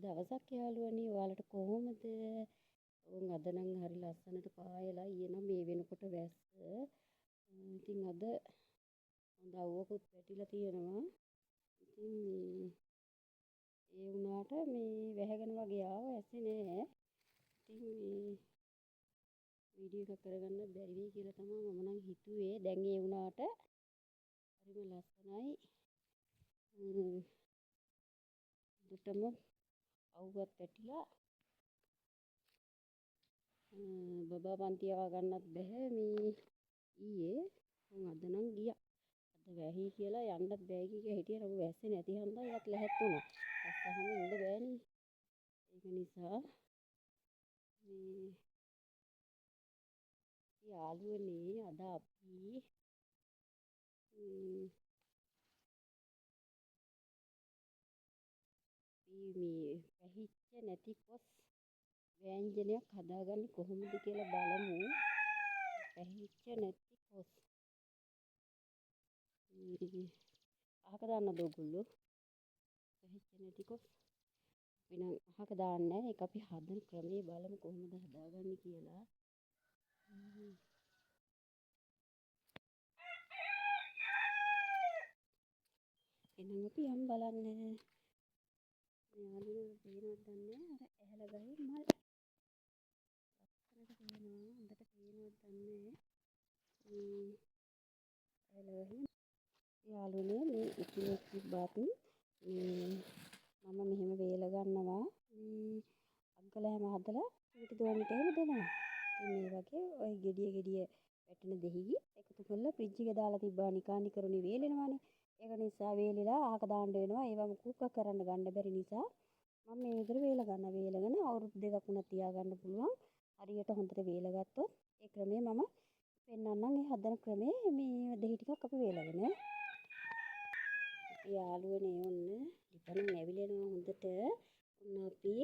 දවසක් යාළුවනේ ඔයාලට කොහොමද? අද නම් හරි ලස්සනට පායලා ඊයේ නම් මේ වෙනකොට වැස්ස. ඉතින් අද හොඳ අවුවකුත් වැටිලා තියෙනවා. ඉතින් ඒ වුණාට මේ වැහැගෙන වගේ ආවා ඇස්සේ නෑ. ඉතින් වීඩියෝ එකක් කරගන්න බැරි වෙයි කියලා තමයි මම නම් හිතුවේ. දැන් ඒ වුණාට හරිම ලස්සනයි. දුටම අවුවත් වැටිලා බබා පන්ති යවා ගන්නත් බැහැ මේ ඊයේ. අද නම් ගියා. අද වැහි කියලා යන්නත් බෑ කිය හිටියේ. නමුත් වැස්සේ නැති හන්දා ඒත් ලැහැත් වුණා. වැස්සහම ඉන්න බෑනේ. ඒක නිසා මේ යාළුවනේ අද අපි මේ වැහිච්ච නැති කොස් ව්‍යංජනයක් හදාගන්නේ කොහොමද කියලා බලමු. වැහිච්ච නැති කොස් අහක දාන්නද ඔයගොල්ලෝ? වැහිච්ච නැති කොස් අපි නම් අහක දාන්නේ නැහැ. ඒක අපි හදන ක්‍රමේ බලමු කොහොමද හදාගන්නේ කියලා. එහෙනම් අපි යමු බලන්න. යාළුවෝ පේනවද දන්නේ අර ඇහැල ගහේ මල්. ලස්සනට පේනවා. හොඳට පේනවද දන්නේ ඇහැල ගහේ යාළුවනේ මේ ඉතිරියක් තිබ්බත් මම මෙහෙම වේල ගන්නවා. අග්ගල හැම හදලා ඊට දුවන්නට එහෙම දෙනවා. ඉතින් මේ වගේ ওই ගෙඩිය වැටෙන දෙහි එකතු කරලා ෆ්‍රිජ් එකේ දාලා තිබ්බා නිකානිකරුණේ වේලෙනවානේ. ඒක නිසා වේලිලා අහක දාන්න වෙනවා. ඒවම කුක්ක කරන්න ගන්න බැරි නිසා මම මේ විදිහට වේල ගන්නවා. වේලගෙන අවුරුදු 2ක් වුණත් තියාගන්න පුළුවන්. හරියට හොඳට වේල ගත්තොත් ඒ ක්‍රමය මම පෙන්නන්නම්. ඒ හදන ක්‍රමේ මේ දෙහි ටිකක් අපි වේලගෙන යාළුවනේ ඔන්න ලිපනම් ඇවිලෙනවා හොඳට. ඔන්න අපි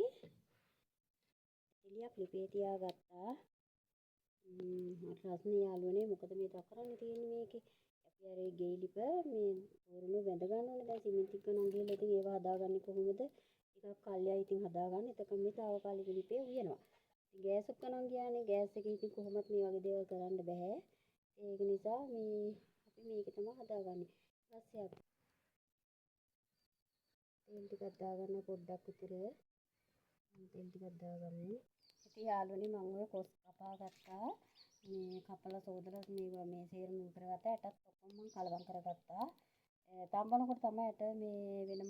එළියක් ලිපේ තියාගත්තා. රස්නේ යාළුවනේ මොකද මේ තව කරන්න තියෙන්නේ මේකේ? අපි අර ගෙයි ලිප මේ පොරණු වැඳ ගන්න ඕනේ. දැන් සිමෙන්ති ගණන් ගිහලා ඉතින් ඒව හදාගන්නේ කොහොමද? ටිකක් කල්යයි ඉතින් හදාගන්න. එතකොට මේ තාවකාලික ලිපේ උයනවා. ඉතින් ගෑස් එක ගණන් ගියානේ. ගෑස් එකේ ඉතින් කොහොමත් මේ වගේ දේවල් කරන්න බෑ. ඒක නිසා මේ අපි මේක තමයි හදාගන්නේ. ඊපස්සේ අපි තෙල් ටිකක් දාගන්න පොඩ්ඩක් විතර. තෙල් ටිකක් දාගන්න. ඉතින් යාළුවනේ මම ඔය කොස් කපා ගත්තා. මේ කපලා සෝදලා මේ සේරම කරගත්තා. ඇටත් ඔක්කොම මම කලවම් කරගත්තා. තම්බනකොට තමයි ඇට මේ වෙනම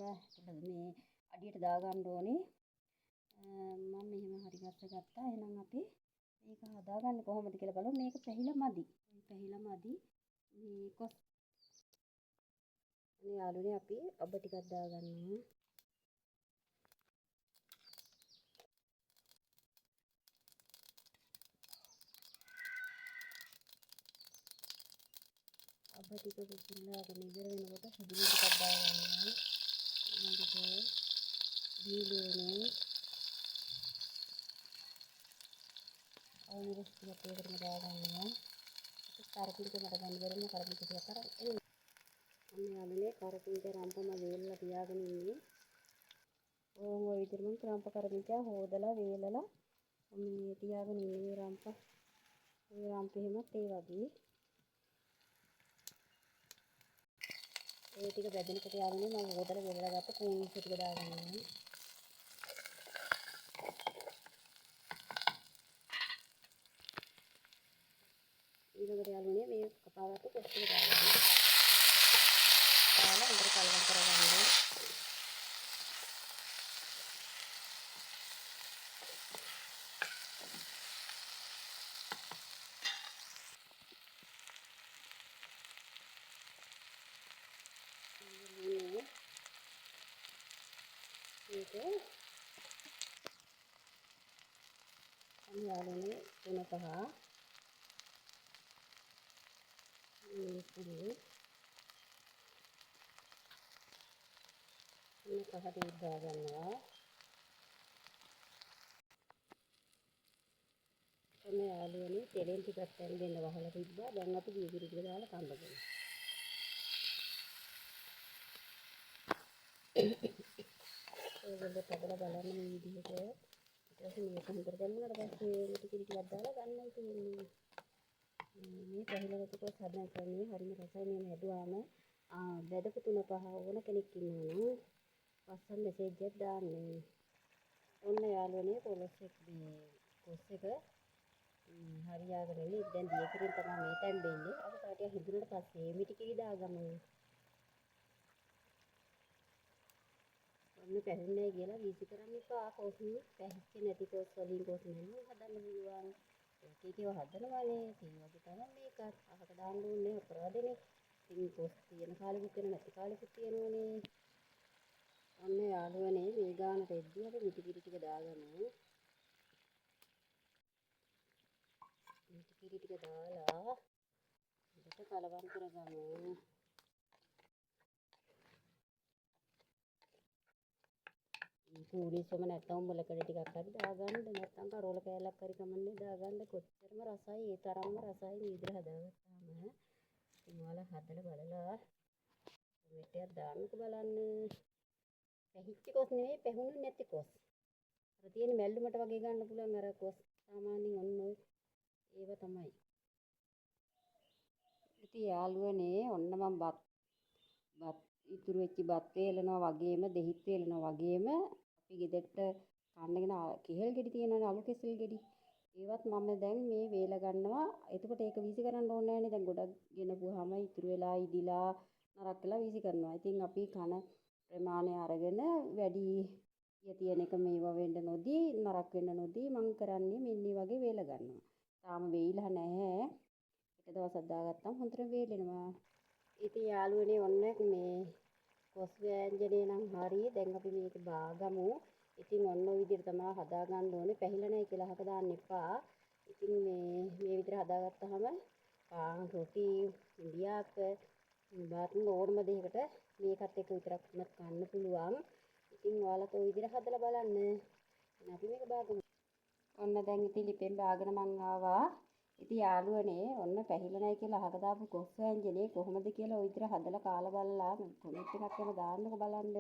මේ අඩියට දාගන්න ඕනේ. මම මෙහෙම හරි ගත්තා. එහෙනම් අපි මේක හදාගන්නේ කොහොමද කියලා බලමු. මේක පැහිලා මදි. මේ කොස් අනේ යාළුවනේ අපි අබ ටිකක් දාගන්නවා. අබ ටික පුපුරලාගෙන ඉවර වෙනකොට සුදුලු ටිකක් දාගන්නවා. ඊළඟට දීලෝනේ අවුරුස් ටිකක් ඒකටම දාගන්නවා. කරපිංච මට ගන්න බැරිම කරපිංච ටිකක් අරන් එන්න. අන්න යාළුවනේ කරපිංච රම්පම වේලලා තියාගෙන ඉන්නේ. ඕම ඔය විදිහටම රම්ප කරපිංච හොදලා වේලලා මේ තියාගෙන ඉන්නේ රම්ප. මේ රම්ප එහෙමත් ඒ වගේ. ඒ ටික බැදෙනකොට යාළුවනේ මම හොදලා වේලලා ගත්ත කූණු ටික දාගන්නවා. ඊළඟට යාළුවනේ මේ කපාගත්ත කොස් ටික දාගන්නවා. දාලා හොඳට කලවම් කරගන්න. මේක යාළුවනේ 3 පහ මේ පහට දාගන්නවා. ඔන්න යාළුවනේ තෙලෙන් ටිකක් දැන් දෙන්න වහලා තිබ්බා. දැන් අපි ජීවිත ටික දාලා කඳගමු. ඒගොල්ලෝ හදලා බලන්න මේ විදිහට. ඊට පස්සේ මේක හොඳට දැම්මම පස්සේ ටික ටිකක් දාලා ගන්නයි තියෙන්නේ. මේ පැහිලකට කොස් හදන ක්‍රමයේ හරිම රසයි. මේ හැදුවාම වැදපු 3-5 ඕන කෙනෙක් ඉන්නවා නම් WhatsApp message එකක් දාන්න. ඔන්න යාළුවනේ කොස් එක හරියාගෙන ඉන්නේ. දැන් දියකිරින් තමයි මේ තැන් දෙන්නේ. අපි තාටිය හිදුනට පස්සේ මිටි කිරි දාගමු. ඔන්න පැහැුන්නේ කියලා වීසි කරන්න එපා. කොස් පැහිච්ච නැති කොස් වලින් කොස් නෙමෙයි හදන්න පුළුවන්. ඒකේව හදනවානේ. ඒ වගේ තමයි මේකත්. අහක දාන්න ඕනේ අපරාධනේ. ඉතින් කොස් තියෙන කාලෙකුත් වෙන නැති කාලෙකුත් තියෙනවනේ. ඔන්න යාළුවනේ මේ ගානට එද්දි අපි මිටි කිරි ටික දාගමු. මිටි කිරි ටික දාලා හොඳට කලවම් කරගමු. ඌරිසම නැත්තම් උඹලකඩ ටිකක් හරි දාගන්න. නැත්තම් කරෝල කෑල්ලක් හරි කමන්නේ දාගන්න. කොච්චරම රසයි. ඒ තරම්ම රසයි මේ විදිහට හදාගත්තාම. ඉතින් ඔයාලා හදලා බලලා මෙට්ටයක් දාන්නකෝ බලන්න. පැහිච්ච කොස් නෙවෙයි පැහුණු නැති කොස්. අර තියෙන මැල්ලුමට වගේ ගන්න පුළුවන් අර කොස්. සාමාන්‍යයෙන් ඔන්න ඔය ඒව තමයි. ඉතින් යාළුවනේ ඔන්න මම බත් ඉතුරු වෙච්ච බත් වේලනවා වගේම දෙහිත් වේලනවා වගේම අපි ගෙදරට කන්නගෙන කෙහෙල් ගෙඩි තියෙනවනේ අලු කෙසෙල් ගෙඩි. ඒවත් මම දැන් මේ වේල ගන්නවා. එතකොට ඒක වීසි කරන්න ඕනේ නැහැනේ. දැන් ගොඩක් ගෙනපුවාම ඉතුරු වෙලා ඉදිලා නරක් වෙලා වීසි කරනවා. ඉතින් අපි කන ප්‍රමාණය අරගෙන වැඩි තියෙන එක මේවා වෙන්න නොදී නරක් වෙන්න නොදී මම කරන්නේ මෙන්න මේ වගේ වේල ගන්නවා. තාම වෙයිලා නැහැ. එක දවසක් දාගත්තම හොඳට වේලෙනවා. ඉතින් යාළුවනේ ඔන්න මේ කොස් ව්‍යංජනේ නම් හරි. දැන් අපි මේක බාගමු. ඉතින් ඔන්න ඔය විදිහට තමයි හදාගන්න ඕනේ. පැහිලා නැහැ කියලා අහක දාන්න එපා. ඉතින් මේ විදිහට හදාගත්තාම පාන් රොටි ඉන්දියාප බත් ඕනම දෙයකට මේකත් එක්ක විතරක් උනත් කන්න පුළුවන්. ඉතින් ඔයාලත් ඔය විදිහට හදලා බලන්න. එහෙනම් අපි මේක බාගමු. ඔන්න දැන් ඉතින් ලිපෙන් බාගෙන මං ආවා. ඉතින් යාළුවනේ ඔන්න පැහිලා නැහැ කියලා අහක දාපු කොස් ව්‍යංජනේ කොහොමද කියලා ඔය විදිහට හදලා කාලා බලලා කමෙන්ට් එකක් කරලා දාන්නකෝ බලන්න.